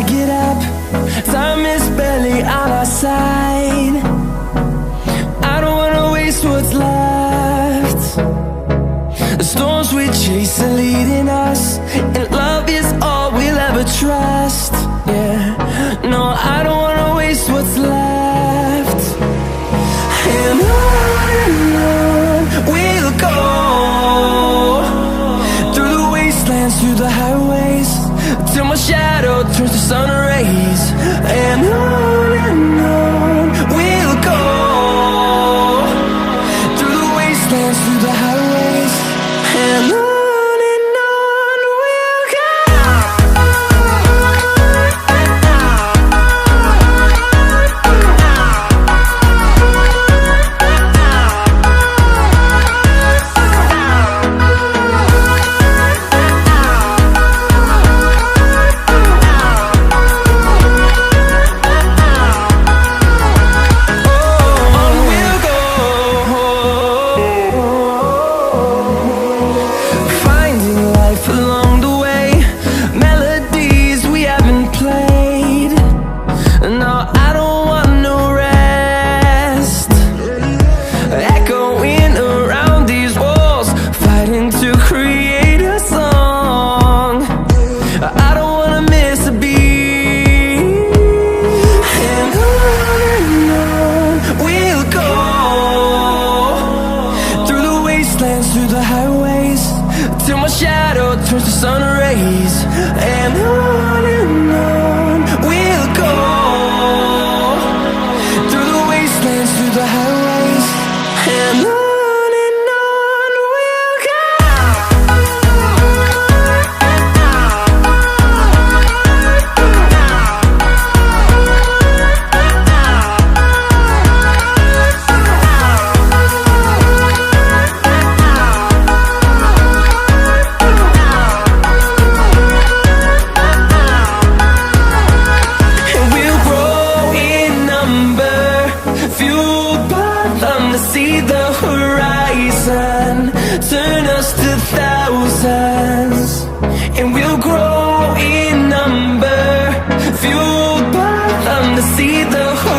I get up, time is barely on our side. I don't wanna waste what's left. The storms we chase are leading us, and love is all we'll ever trust. Yeah, no, I don't wanna waste what's left. And on we'll go, through the wastelands, through the highways, till my shadow turns to sun rays. And on we'll go, through the wastelands, through the highways, and on. Through the highways, till my shadow turns to sun rays. And on we'll go, through the wastelands, through the highways, and on. See the horizon turn us to thousands, and we'll grow in number, fueled by them to see the horizon.